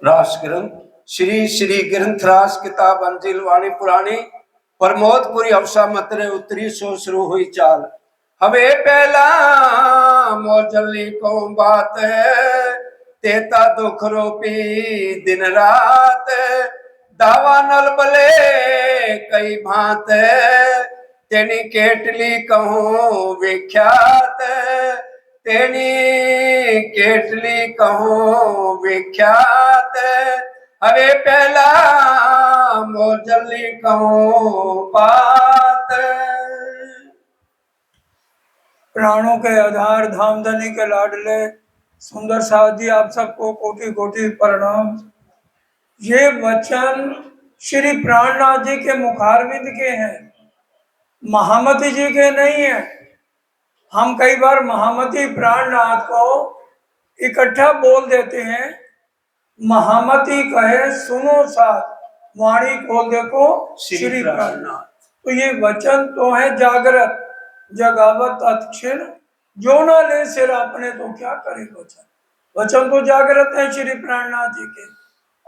रास ग्रंथ श्री श्री ग्रंथरास किताब अंजिल वाणी पुराणी प्रमोदपुरी अवसा मतरे उत्तरी सो शुरू हुई चाल। हवे पहला मोजली को बात है, तेता दुख रोपी दिन रात। दावा नल बले कई भांत, तेनी केटली कहूं विख्यात। तेनी केटली कहूं विख्यात, हवे पहला मोजली कहूं बात। प्राणों के आधार धामधनी के लाडले सुंदर साथ जी, आप सबको कोटि कोटि प्रणाम। ये वचन श्री प्राणनाथ जी के मुखारविंद के हैं, महामती जी के नहीं है। हम कई बार महामती प्राणनाथ को इकट्ठा बोल देते हैं। महामती कहे सुनो साथ, वाणी खोल देखो श्री प्राणनाथ। तो ये वचन तो है जागृत, जगावत अक्षिण जो ना ले सिर अपने, तो क्या करे वचन। वचन तो जागृत है श्री प्राणनाथ जी के,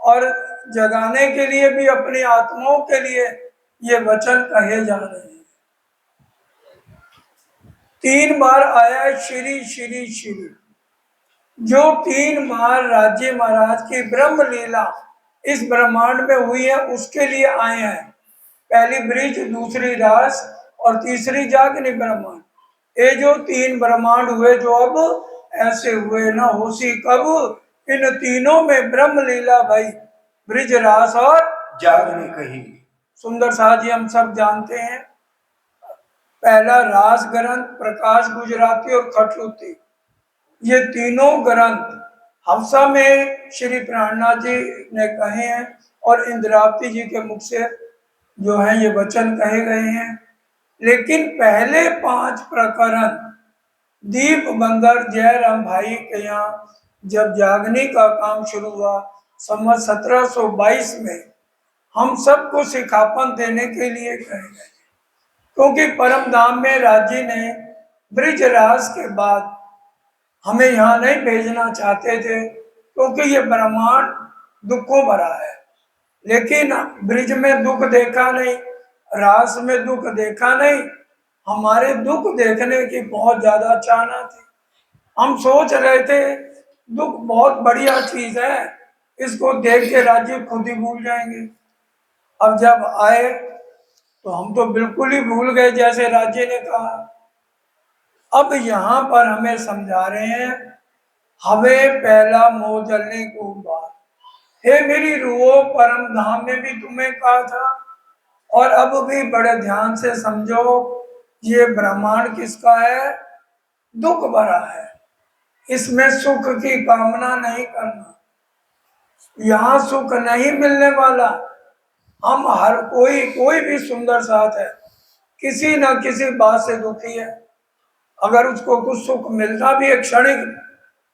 और जगाने के लिए भी अपनी आत्माओं के लिए ये वचन कहे जा रहे हैं। 3 बार आया है श्री श्री श्री, जो 3 बार राज्य महाराज की ब्रह्म लीला इस ब्रह्मांड में हुई है उसके लिए आए हैं। पहली ब्रिज, दूसरी रास और तीसरी जागनी ब्रह्मांड। ये जो 3 ब्रह्मांड हुए जो अब ऐसे हुए ना होसी कब, इन तीनों में ब्रह्म लीला भाई ब्रिज रास और जागनी कही। सुंदर साथ जी हम सब जानते हैं। पहला रास ग्रंथ, प्रकाश गुजराती और खटलूती, ये तीनों ग्रंथ हफ्सा में श्री प्राणनाथ जी ने कहे हैं और इंद्रावती जी के मुख से जो है ये वचन कहे गए हैं। लेकिन पहले 5 प्रकरण दीप बंदर जयराम भाई के यहाँ जब जागने का काम शुरू हुआ संवत 1722 में, हम सबको सिखापन देने के लिए कहे गए, क्योंकि परम धाम में राज्य ने ब्रिजराज के बाद हमें यहाँ नहीं भेजना चाहते थे, क्योंकि ये ब्रह्मांड दुखों भरा है। लेकिन ब्रिज में दुख देखा नहीं, रास में दुख देखा नहीं, हमारे दुख देखने की बहुत ज्यादा चाहना थी। हम सोच रहे थे दुख बहुत बढ़िया चीज है, इसको देख के राज्य खुद ही भूल जाएंगे। अब जब आए तो हम तो बिल्कुल ही भूल गए, जैसे राज्य ने कहा। अब यहाँ पर हमें समझा रहे हैं, हमें पहला मोह जलने को बात। हे मेरी रूहो, परम धाम में भी तुम्हें कहा था, और अब भी बड़े ध्यान से समझो, ये ब्रह्मांड किसका है? दुख भरा है। इसमें सुख की कामना नहीं करना, यहाँ सुख नहीं मिलने वाला। हम हर कोई भी सुंदर साथ है, किसी न किसी बात से दुखी है। अगर उसको कुछ सुख मिलता भी है क्षणिक,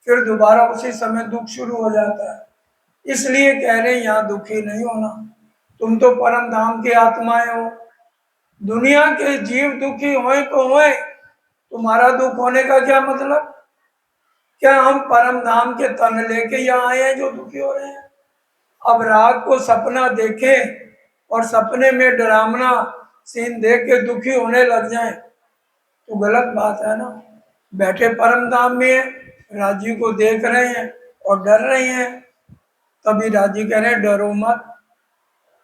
फिर दोबारा उसी समय दुख शुरू हो जाता है। इसलिए कह रहे हैं यहाँ दुखी नहीं होना। तुम तो परम धाम की आत्माएं हो। दुनिया के जीव दुखी होए तो होए, तुम्हारा दुख होने का क्या मतलब? क्या हम परम धाम के तन लेके यहाँ आए हैं जो दुखी हो रहे हैं? अब रात को सपना देखें और सपने में डरावना सीन देख के दुखी होने लग जाएं तो गलत बात है ना। बैठे परम धाम में राजी को देख रहे हैं और डर रहे हैं, तभी राजी कह रहे हैं डरो मत,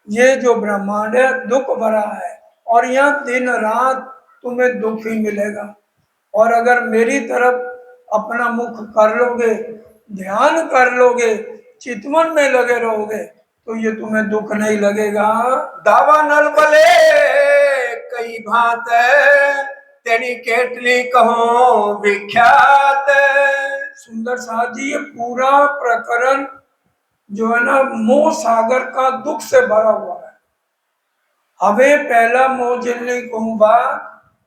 ये जो ब्रह्मांड है दुख भरा है, और यहाँ दिन रात तुम्हें दुख ही मिलेगा। और अगर मेरी तरफ अपना मुख कर लोगे, ध्यान कर लोगे, चितवन में लगे रहोगे, तो ये तुम्हें दुख नहीं लगेगा। दावा नल बले कई भांत, तेरी केटली कहो विख्यात। सुंदर साथ जी, ये पूरा प्रकरण जो है ना मोह सागर का दुख से भरा हुआ है। हमें पहला मोह जिलने कुंभा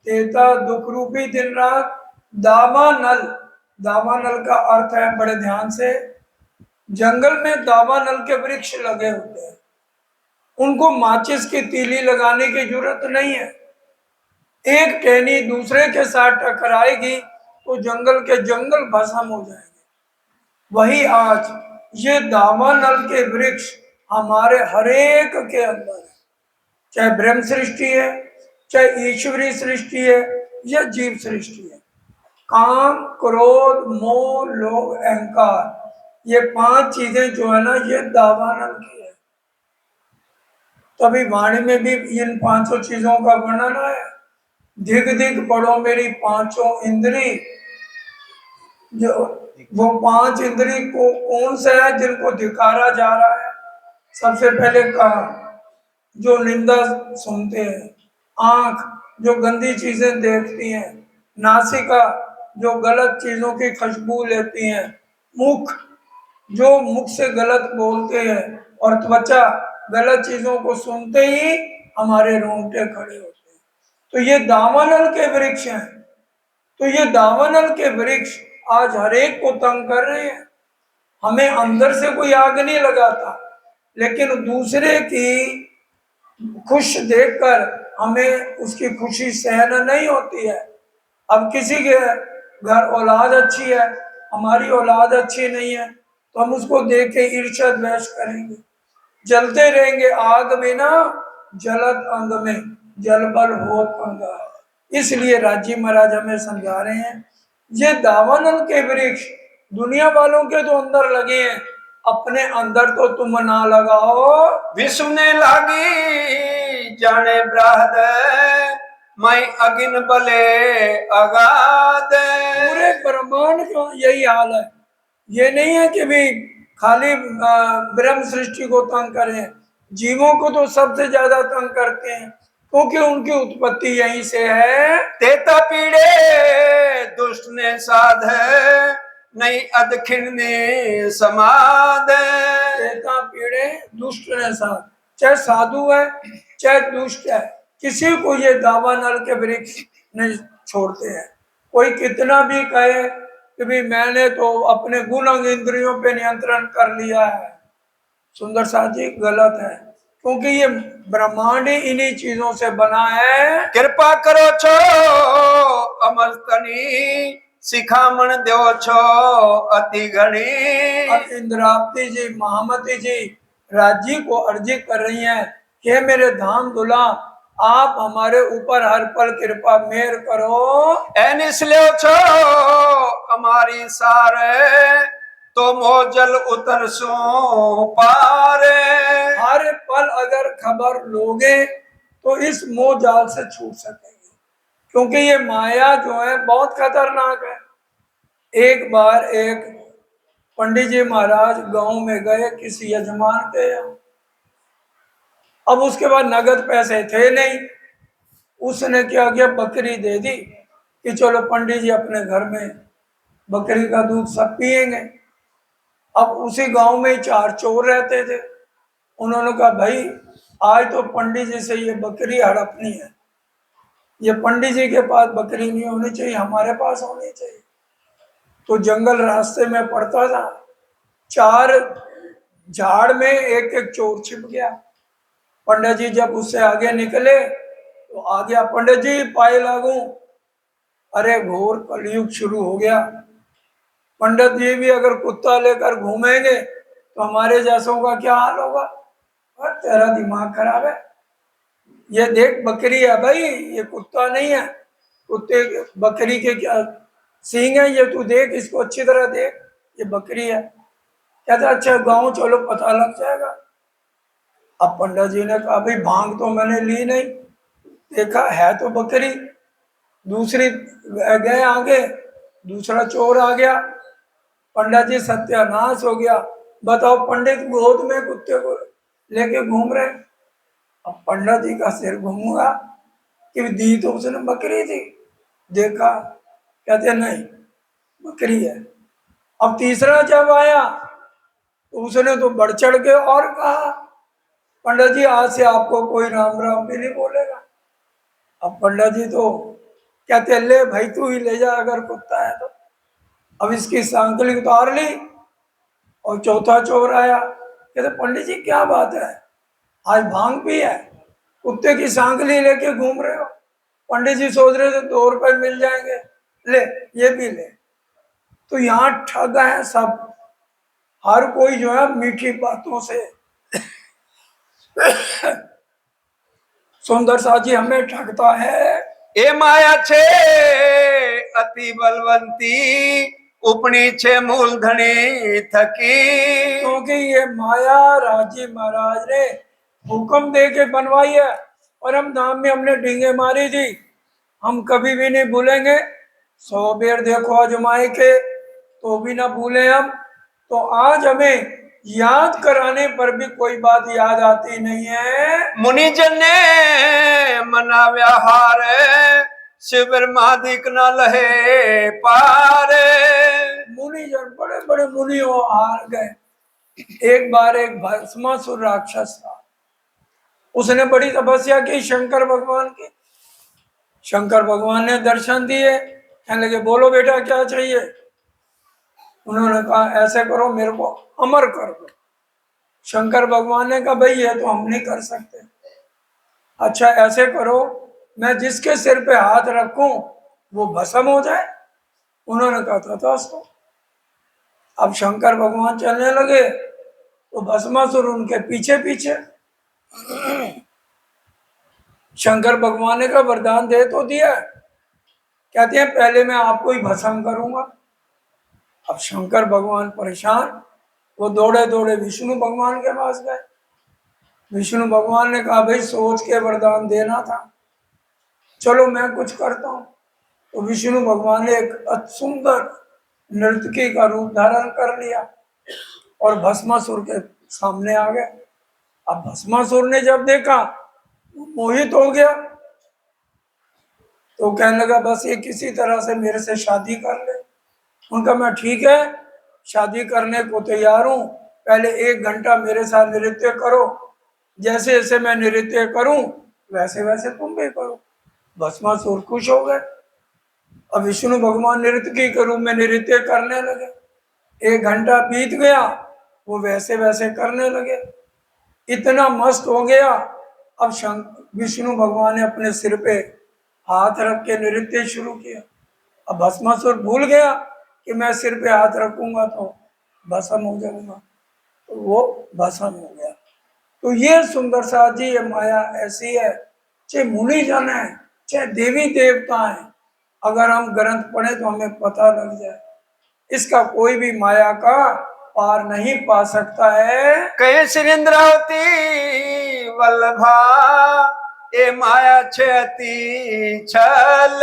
तेता दुख रूपी दिन रात। दावानल, दावानल का अर्थ है, बड़े ध्यान से, जंगल में दावानल के वृक्ष लगे होते हैं, उनको माचिस की तीली लगाने की जरूरत नहीं है। एक टहनी दूसरे के साथ टकराएगी तो जंगल के जंगल भस्म हो जाएंगे। वही आज ये दावानल के वृक्ष हमारे हरेक के अंदर है, चाहे ब्रह्म सृष्टि है, चाहे ईश्वरीय सृष्टि है, या जीव सृष्टि है। काम, क्रोध, मोह, लोभ, अहंकार, ये 5 चीजें जो है ना, ये दावानल की है। तभी वाणी में भी इन 5 चीजों का वर्णन है। धिक धिक पढ़ो मेरी 5 इंद्री, जो वो 5 इंद्री को कौन सा है जिनको धिकारा जा रहा है? सबसे पहले कान, जो निंदा सुनते हैं। आंख, जो गंदी चीजें देखती हैं। नासिका, जो गलत चीजों की खुशबू लेती हैं। मुख, जो मुख से गलत बोलते हैं। और त्वचा, गलत चीजों को सुनते ही हमारे रोंगटे खड़े होते हैं। तो ये दावानल के वृक्ष हैं। तो ये दावानल के वृक्ष आज हरेक को तंग कर रहे हैं। हमें अंदर से कोई आग नहीं लगाता, लेकिन दूसरे की खुश देखकर हमें उसकी खुशी सहन नहीं होती है। अब किसी के घर औलाद अच्छी है, हमारी औलाद अच्छी नहीं है, तो हम उसको देख के ईर्ष्या द्वेष करेंगे, जलते रहेंगे। आग में ना जलत अंग में जलबल होत अंगा। इसलिए राजी महाराज हमें समझा रहे हैं, ये दावानल के वृक्ष दुनिया वालों के तो अंदर लगे हैं, अपने अंदर तो तुम ना लगाओ। विश्व ने लागी जाने ब्राहद, मैं अगिन बले अगाध। पूरे ब्रह्मांड का यही हाल है। ये नहीं है कि भी खाली ब्रह्म सृष्टि को तंग करें, जीवों को तो सबसे ज्यादा तंग करते हैं, क्योंकि उनकी उत्पत्ति यहीं से है। तेता पीड़े दुष्ट ने साध, नहीं अदखिण ने समाध। तेता पीड़े दुष्ट ने साथ, चाहे साधु है चाहे दुष्ट है, किसी को ये दावानल के वृक्ष नहीं छोड़ते हैं। कोई कितना भी कहे कि भी मैंने तो अपने गुण अंग इंद्रियों पे नियंत्रण कर लिया है, सुंदर साथ जी गलत है, क्योंकि ये ब्रह्मांड ही इन्हीं चीजों से बना है। कृपा करो छो अमर तनी, सिखामण दो छो अति घनी। अब इंद्रावती जी, महामती जी राज्य को अर्जी कर रही हैं कि मेरे धाम दुला, आप हमारे ऊपर हर पल कृपा मेहर करो। एनिस ल्यो छो हमारी सारे, तो मोजल उतर सो पारे। हर पल अगर खबर लोगे तो इस मोह जाल से छूट सकेंगे, क्योंकि ये माया जो है बहुत खतरनाक है। एक बार एक पंडित जी महाराज गांव में गए किसी यजमान के यहाँ। अब उसके बाद नगद पैसे थे नहीं, उसने क्या किया, बकरी दे दी कि चलो पंडित जी अपने घर में बकरी का दूध सब पिएंगे। अब उसी गांव में 4 चोर रहते थे। उन्होंने कहा भाई आज तो पंडित जी से ये बकरी हड़पनी है, ये पंडित जी के पास बकरी नहीं होनी चाहिए, हमारे पास होनी चाहिए। तो जंगल रास्ते में पड़ता था, 4 झाड़ में एक एक चोर छिप गया। पंडित जी जब उससे आगे निकले तो आ गया, पंडित जी पाए लागू। अरे घोर कलयुग शुरू हो गया। पंडित जी भी अगर कुत्ता लेकर घूमेंगे तो हमारे जैसों का क्या हाल होगा। और तेरा दिमाग खराब है, ये देख बकरी है भाई, ये कुत्ता नहीं है। कुत्ते बकरी के क्या सींग है, ये तू देख, इसको अच्छी तरह देख, ये बकरी है। कहता अच्छा गांव चलो पता लग जाएगा। अब पंडित जी ने कहा भाई भांग तो मैंने ली नहीं, देखा है तो बकरी। दूसरी गए आगे, दूसरा चोर आ गया। पंडित जी सत्यानाश हो गया, बताओ पंडित गोद में कुत्ते को लेके घूम रहे। अब पंडित जी का सिर घूमूंगा कि दी तो उसने बकरी थी, देखा, कहते नहीं बकरी है। अब तीसरा जब आया तो उसने तो बढ़ चढ़ के और कहा पंडित जी आज से आपको कोई राम राम भी नहीं बोलेगा। अब पंडित जी तो कहते ले भाई तू ही ले जा अगर कुत्ता है तो। अब इसकी सांकली उतार ली और चौथा चोर आया, कहते पंडित जी क्या बात है, आज भांग भी है, कुत्ते की सांकली लेके घूम रहे हो। पंडित जी सोच रहे थे 2 रुपए मिल जाएंगे, ले ये भी ले। तो यहाँ ठग है सब। हर कोई जो है मीठी बातों से सुंदर सा जी हमें ठगता है। એ માયા છે અતિ બલવંતી ઉપણી છે મૂલધણી થકી क्योंकि ये माया राजी महाराज ने हुक्म दे के बनवाई है, और हम नाम में हमने डींगे मारी थी, हम कभी भी नहीं भूलेंगे। 100 बेर देखो आजमाए के तो भी ना भूले हम। तो आज हमें याद कराने पर भी कोई बात याद आती नहीं है। मुनिजन ने मनाव्या हार शिविर मादिक न लहे पार मुनिजन बड़े बड़े मुनि हो हार गए। एक बार एक भस्मासुर राक्षस था, उसने बड़ी तपस्या की शंकर भगवान की। शंकर भगवान ने दर्शन दिए, कहने लगे बोलो बेटा क्या चाहिए। उन्होंने कहा ऐसे करो मेरे को अमर कर दो। शंकर भगवान ने कहा भाई ये तो हम नहीं कर सकते। अच्छा ऐसे करो, मैं जिसके सिर पे हाथ रखूं वो भस्म हो जाए। उन्होंने कहा था उसको। अब शंकर भगवान चलने लगे तो भस्मासुर उनके पीछे पीछे। शंकर भगवान ने कहा वरदान दे तो दिया, कहते हैं पहले मैं आपको ही भस्म करूंगा। अब शंकर भगवान परेशान, वो दौड़े दौड़े विष्णु भगवान के पास गए। विष्णु भगवान ने कहा भाई सोच के वरदान देना था, चलो मैं कुछ करता हूँ। तो विष्णु भगवान ने एक सुंदर नर्तकी का रूप धारण कर लिया और भस्मासुर के सामने आ गए। अब भस्मासुर ने जब देखा वो मोहित हो गया, तो कहने लगा बस ये किसी तरह से मेरे से शादी कर ले। उनका मैं ठीक है शादी करने को तैयार हूँ, पहले 1 घंटा मेरे साथ नृत्य करो, जैसे जैसे मैं नृत्य करूं वैसे वैसे तुम भी करो। भस्मासुर खुश हो गए। अब विष्णु भगवान नृत्य के रूप में नृत्य करने लगे। 1 घंटा बीत गया, वो वैसे वैसे करने लगे, इतना मस्त हो गया। अब विष्णु भगवान ने अपने सिर पे हाथ रख के नृत्य शुरू किया। अब भस्मासुर भूल गया कि मैं सिर पे हाथ रखूंगा तो भस्म हो जाऊंगा, तो वो भस्म हो गया। तो ये सुंदर सा जी ये माया ऐसी है, चाहे मुनि जन है चाहे देवी देवता है, अगर हम ग्रंथ पढ़े तो हमें पता लग जाए, इसका कोई भी माया का पार नहीं पा सकता है। कहे श्रीन्द्रावती वल्लभा ए माया छेती छल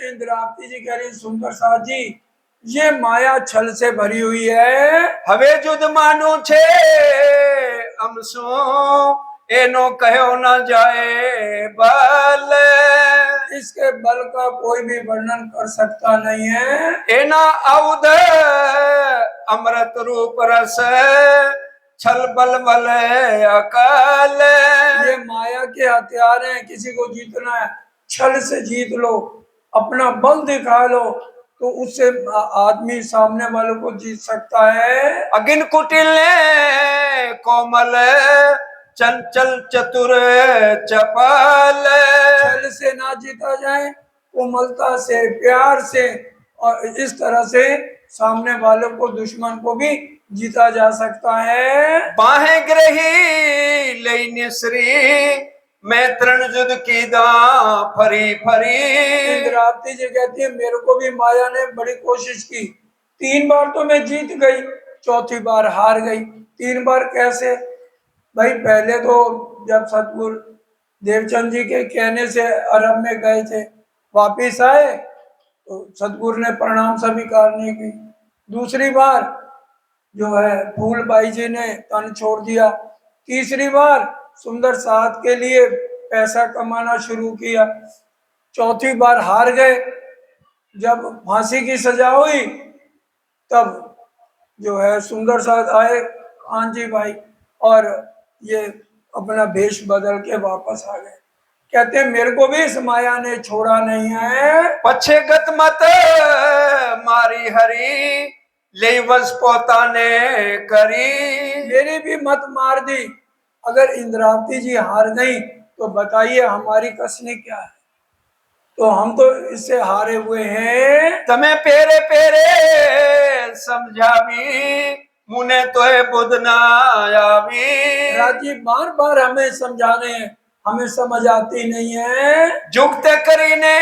इंद्रावती जी कह रही सुंदर सा जी ये माया छल से भरी हुई है। हवे जुद मानो छे अमसो एनो कहो न जाए बल इसके बल का कोई भी वर्णन कर सकता नहीं है। एना औद अमृत रूप रस छल बल बल अकल ये माया के हथियार हैं, किसी को जीतना है छल से जीत लो, अपना बल दिखा लो तो उससे आदमी सामने वालों को जीत सकता है। अगिन कुटिल कोमल चंचल चतुर चपल छल से ना जीता जाए, कोमलता से प्यार से और इस तरह से सामने वालों को दुश्मन को भी जीता जा सकता है। बाहें ग्रही लई श्री मैं तृण जुद की दा फरी फरी। इंद्रावती जी कहती है मेरे को भी माया ने बड़ी कोशिश की, 3 बार तो मैं जीत गई, 4थी बार हार गई। 3 बार कैसे भाई, पहले तो जब सतगुरु देवचंद जी के कहने से अरब में गए थे, वापिस आए तो सतगुरु ने प्रणाम स्वीकार नहीं की। दूसरी बार जो है फूलबाई जी ने तन छोड़ दिया। तीसरी बार सुंदर साथ के लिए पैसा कमाना शुरू किया। 4थी बार हार गए। जब फांसी की सजा हुई तब जो है सुंदर साथ आए कांजी भाई और ये अपना भेष बदल के वापस आ गए। कहते मेरे को भी इस माया ने छोड़ा नहीं है। पछे गत मत मारी हरी ले बस पोता ने करी। मेरी भी मत मार दी। अगर इंद्रावती जी हार गई तो बताइए हमारी कसनी क्या है, तो हम तो इससे हारे हुए हैं। तमें पेरे पेरे समझावी मुने तो है बुध ना आवी। राजी बार बार हमें समझा रहे हैं, हमें समझ आती नहीं है। जुगत करीने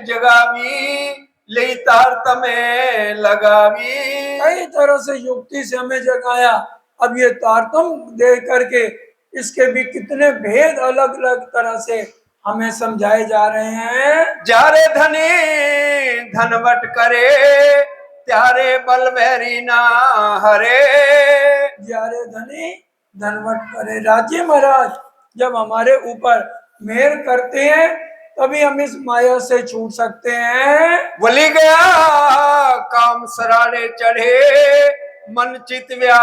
जगावी, ले तार तमे लगावी। कई तरह से युक्ति से हमें जगाया, अब ये तारतम्य दे करके इसके भी कितने भेद अलग अलग तरह से हमें समझाए जा रहे हैं। जारे धनी धनवट करे, त्यारे बल भैरी ना हरे। जारे धनी धनवट करे। राजे महाराज जब हमारे ऊपर मेहर करते हैं तभी हम इस माया से छूट सकते हैं। बोली गया काम सराड़े चढ़े, मन चित व्या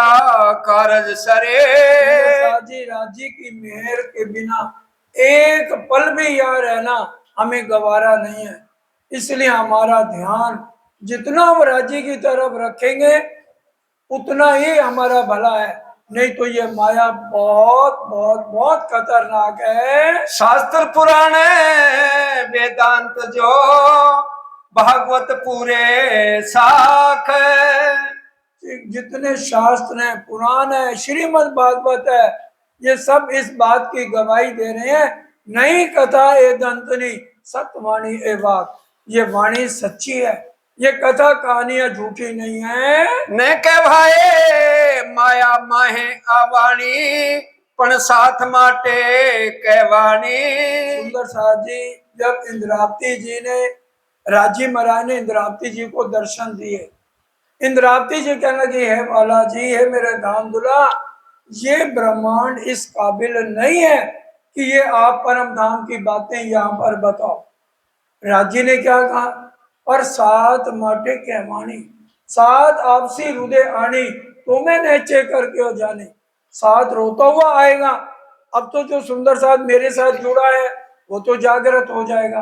कारज सरे। साजी राजी की मेहर के बिना एक पल भी यहाँ रहना हमें गवारा नहीं है, इसलिए हमारा ध्यान जितना हम राजी की तरफ रखेंगे उतना ही हमारा भला है, नहीं तो ये माया बहुत बहुत बहुत खतरनाक है। शास्त्र पुराण वेदांत जो, भागवत पूरे साख। जितने शास्त्र हैं, पुराण है, श्रीमद् भागवत है, ये सब इस बात की गवाही दे रहे हैं, नई कथा ए दंतनी सत्यवाणी ए बात, ये वाणी सच्ची है, ये कथा कहानियां झूठी नहीं है। ने के भाई माया माहे आवाणी, पण साथ माटे कहवाणी। सुंदर साथ जी जब इंद्रावती जी ने, राजी महाराज ने इंद्रावती जी को दर्शन दिए, इंद्रावती जी कहने लगी, है बालाजी, है मेरे धाम दुला, ये ब्रह्मांड इस काबिल नहीं है कि ये आप परम धाम की बातें यहाँ पर बताओ। राजी ने क्या कहा, और सात माटे कहवाणी, सात आपसी हृदय आनी, तुम्हें नहचे करके हो जाने, साथ रोता हुआ आएगा। अब तो जो सुंदर साथ मेरे साथ जुड़ा है वो तो जागृत हो जाएगा,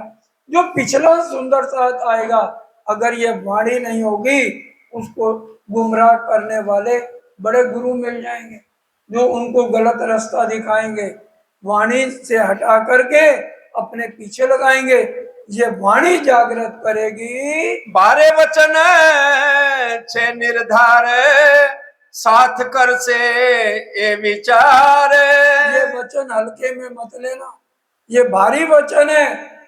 जो पिछला सुंदर साथ आएगा अगर ये वाणी नहीं होगी उसको गुमराह करने वाले बड़े गुरु मिल जाएंगे जो उनको गलत रास्ता दिखाएंगे, वाणी से हटा करके अपने पीछे लगाएंगे। ये वाणी जागृत करेगी। 12 वचन छे निर्धार, साथ कर से ए विचार। ये वचन हल्के में मत लेना, ये भारी वचन है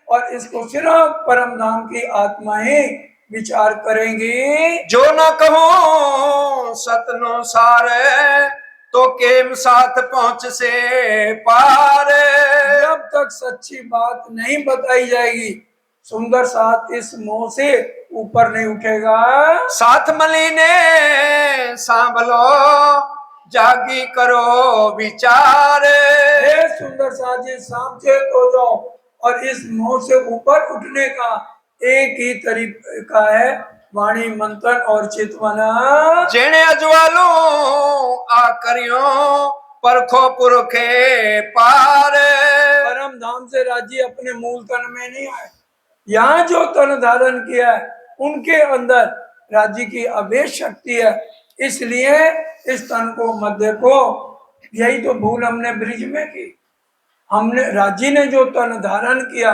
और इसको सिर्फ परम धाम की आत्मा ही विचार करेंगी। जो न कहो सतनो सार, तो केम साथ पहुंच से पार। जब तक सच्ची बात नहीं बताई जाएगी सुंदर साथ इस मोह से ऊपर नहीं उठेगा। साथ मलीने सांभलो, जागी करो विचार। हे सुंदर साथ जी सामचेत हो जाओ और इस मोह से ऊपर उठने का एक ही तरीका है, वाणी मंथन और चितवन। जेने अजवालो आ करियो, परखो पुरखे पार। परम धाम से राजी अपने मूल तन में नहीं आए, यहाँ जो तन धारण किया है उनके अंदर राजी की अवेश शक्ति है, इसलिए इस तन को मत देखो। यही तो भूल हमने ब्रिज में की, हमने राजी ने जो तन धारण किया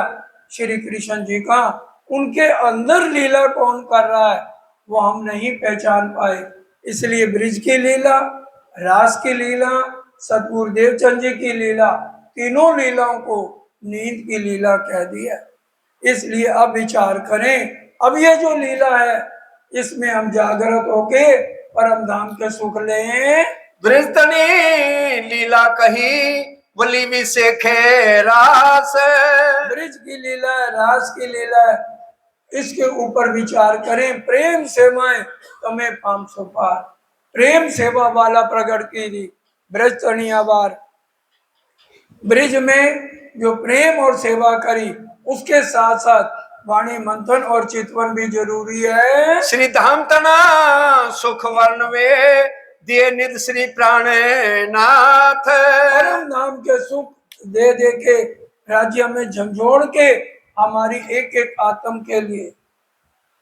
श्री कृष्ण जी का, उनके अंदर लीला कौन कर रहा है वो हम नहीं पहचान पाए, इसलिए ब्रिज की लीला, रास की लीला, सतगुरुदेव चंद जी की लीला, तीनों लीलाओं को नींद की लीला कह दिया। इसलिए अब विचार करें, अब ये जो लीला है इसमें हम जागृत होके परम धाम के सुख लें। ब्रिजतनी लीला कही, बोली भी सेखे रास। ब्रिज की लीला है, रास की लीला है, इसके ऊपर विचार करें। प्रेम सेवाएं तमें 500 पार, प्रेम सेवा वाला प्रकट की थी ब्रज तनिया बार। ब्रिज में जो प्रेम और सेवा करी उसके साथ साथ वाणी मंथन और चितवन भी जरूरी है। श्री धाम तना सुख वर्ण वे, दिए निध श्री प्राणनाथ। परम धाम के सुख दे दे के राज्य में झंझोड़ के हमारी एक एक आत्म के लिए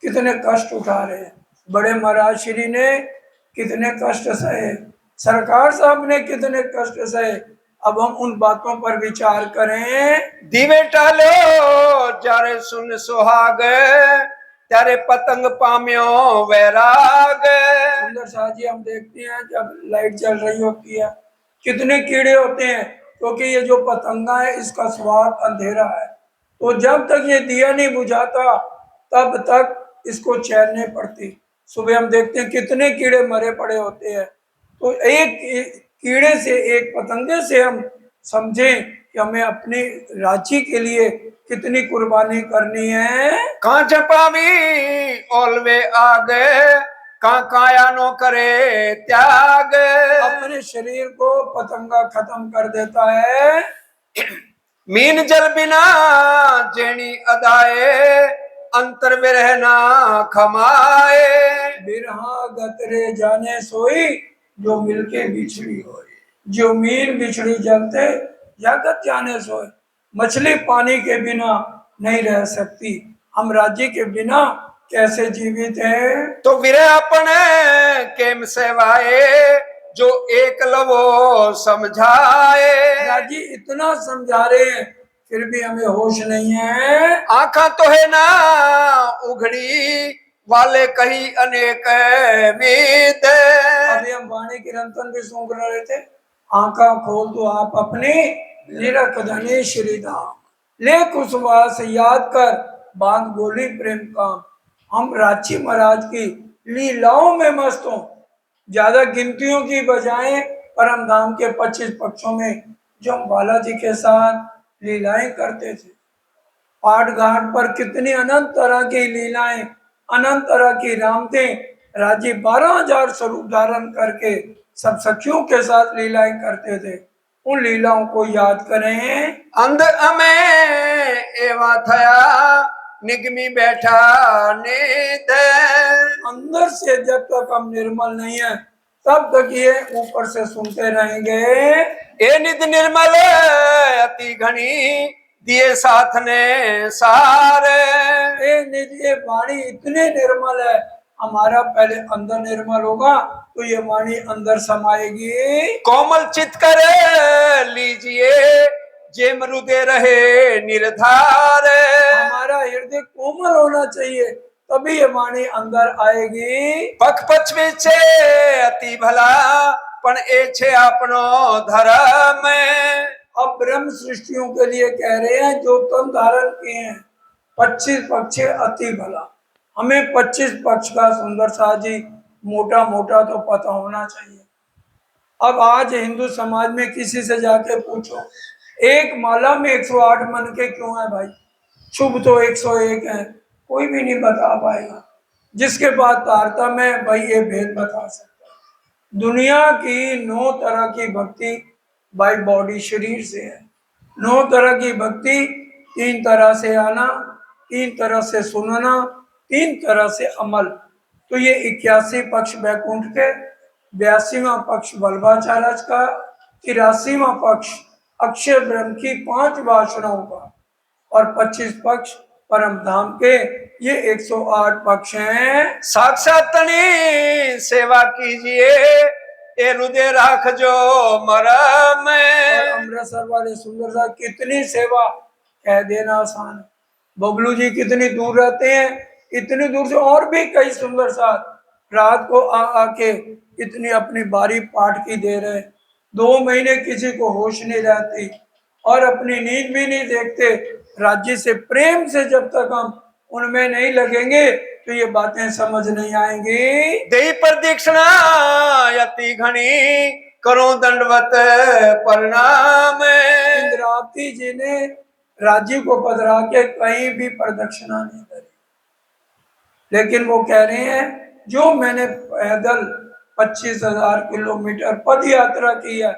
कितने कष्ट उठा रहे हैं। बड़े महाराज श्री ने कितने कष्ट सहे, सरकार साहब ने कितने कष्ट सहे, अब हम उन बातों पर विचार करें। दिवे टालो जारे सुन सुहाग, त्यारे पतंग पाम्यो वैराग। सुंदर शाह जी, हम देखते हैं जब लाइट चल रही होती है कितने कीड़े होते हैं, क्योंकि ये जो पतंगा है इसका स्वाद अंधेरा है, तो जब तक ये दिया नहीं बुझाता तब तक इसको चैन नहीं पड़ती। सुबह हम देखते हैं कितने कीड़े मरे पड़े होते हैं, तो एक कीड़े से, एक पतंगे से हम समझें कि हमें अपनी राज्य के लिए कितनी कुर्बानी करनी है। कांच पावी ओलवे आग, काया नो करे त्याग। अपने शरीर को पतंगा खत्म कर देता है। मीन जल बिना जेनी अदाए, अंतर विरह ना खमाए। बिरहा गतरे जाने सोई, जो मिलके बिछड़ी होई। जो मीन बिछड़ी जलते या गत जाने सोए। मछली पानी के बिना नहीं रह सकती, हम राज्य के बिना कैसे जीवित हैं। तो विरह अपने केम सेवाए, जो एक लवो समझाए। राजी इतना समझा रहे हैं फिर भी हमें होश नहीं है। आंखा तो है ना उघड़ी, वाले कही अनेक मीत। अभी हम वाणी कीर्तन भी सुन रहे थे, आंखा खोल तो आप अपनी, निरख धनी श्री धाम, ले कुसवास याद कर, बांध गोली प्रेम काम। हम रांची महाराज की लीलाओं में मस्त हों, ज्यादा गिनतियों की बजाय परम धाम के 25 पक्षों में जो हम बालाजी के साथ लीलाएं करते थे। पाट घाट पर कितनी अनंत तरह की लीलाएं, अनंत तरह की रामतें, राजी 12,000 स्वरूप धारण करके सब सखियों के साथ लीलाएं करते थे। उन लीलाओं को याद करें। अंध अमे एवा थया, निगमी बैठा निध। अंदर से जब तक हम निर्मल नहीं है तब तक ये ऊपर से सुनते रहेंगे। ए निध निर्मल अति घनी, दिए साथ ने सारे। ए निध, ये वाणी इतनी निर्मल है, हमारा पहले अंदर निर्मल होगा तो ये वाणी अंदर समाएगी। कोमल चित कर लीजिए, जे मरुदे रहे निर्धार। हमारा हृदय कोमल होना चाहिए तभी ये वाणी अंदर आएगी। पख पछवे छे अति भला, पण ए छे अपनो धर्म। अब ब्रह्म सृष्टियों के लिए कह रहे हैं जो तन धारण किए हैं, 25 पक्ष अति भला। हमें 25 पक्ष का सुंदर सा जी मोटा मोटा तो पता होना चाहिए। अब आज हिंदू समाज में किसी से जाके पूछो, एक माला में 108 मन के क्यों है भाई, शुभ तो 101 है, कोई भी नहीं बता पाएगा। जिसके बाद तारतम्य है भाई ये भेद बता सकता है। दुनिया की 9 तरह की भक्ति बाय बॉडी, शरीर से है। 9 तरह की भक्ति, 3 तरह से आना, 3 तरह से सुनना, 3 तरह से अमल। तो ये 81 पक्ष बैकुंठ के, 82वां पक्ष वल्लभाचार्य का, 83वां पक्ष अक्षर ब्रह्म की 5 वासनाओं का, और 25 पक्ष परम धाम के, ये 108 पक्ष हैं। साक्षात तनी सेवा कीजिए, ए हृदय राख जो मरम। और अमृतसर वाले सुंदर साहब कितनी सेवा, कह देना आसान है। बबलू जी कितनी दूर रहते हैं, इतनी दूर से और भी कई सुंदर साहब रात को आके इतनी अपनी बारी पाठ की दे रहे। 2 महीने किसी को होश नहीं रहती और अपनी नींद भी नहीं देखते। राज्य से प्रेम से जब तक हम उनमें नहीं लगेंगे तो ये बातें समझ नहीं आएंगी। देई प्रदक्षिणा यति घनी, करो दंडवत प्रणाम। इंद्रावती जी ने राज्य को पधरा के कहीं भी प्रदक्षिणा नहीं करी, लेकिन वो कह रहे हैं जो मैंने पैदल 25,000 किलोमीटर पद यात्रा की है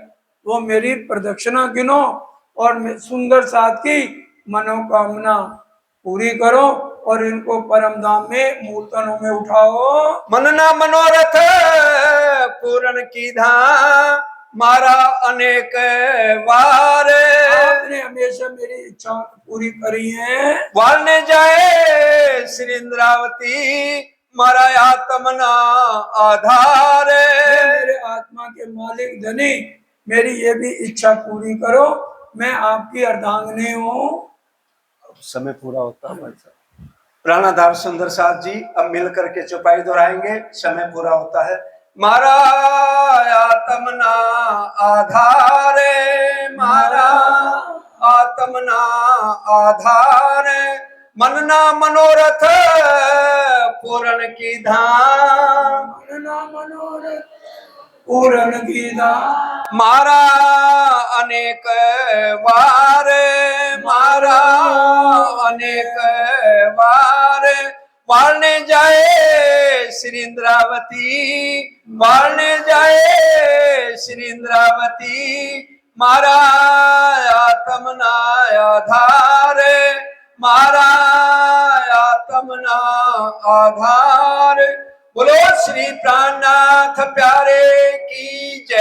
वो मेरी प्रदक्षिणा गिनो और सुंदर साथ की मनोकामना पूरी करो और इनको परम धाम में मूलतनों में उठाओ। मनना मनोरथ पूर्ण की धा, मारा अनेक वार। आपने हमेशा मेरी इच्छा पूरी करी है। वालने जाए श्री इंद्रावती, मारा आत्मना आधार। मेरे आत्मा के मालिक धनी, मेरी ये भी इच्छा पूरी करो, मैं आपकी अर्धांगिनी हूँ। समय पूरा होता है भाई साहब। प्राणाधार सुंदर साथ जी अब मिल करके चौपाई दोहराएंगे, समय पूरा होता है। मारा आत्मना आधारे, मारा आत्मना आधारे, मनना मनोरथ पूर्ण की धाम। मनना मनोरथ पूर्ण की दान। मारा अनेक बार, मारा अनेक बार, वालने जाए श्री इंद्रावती, वालने जाए श्री इंद्रावती। मारा आत्मना आधार, मारा आत्मना आधार। बोलो श्री प्राणनाथ प्यारे की जय।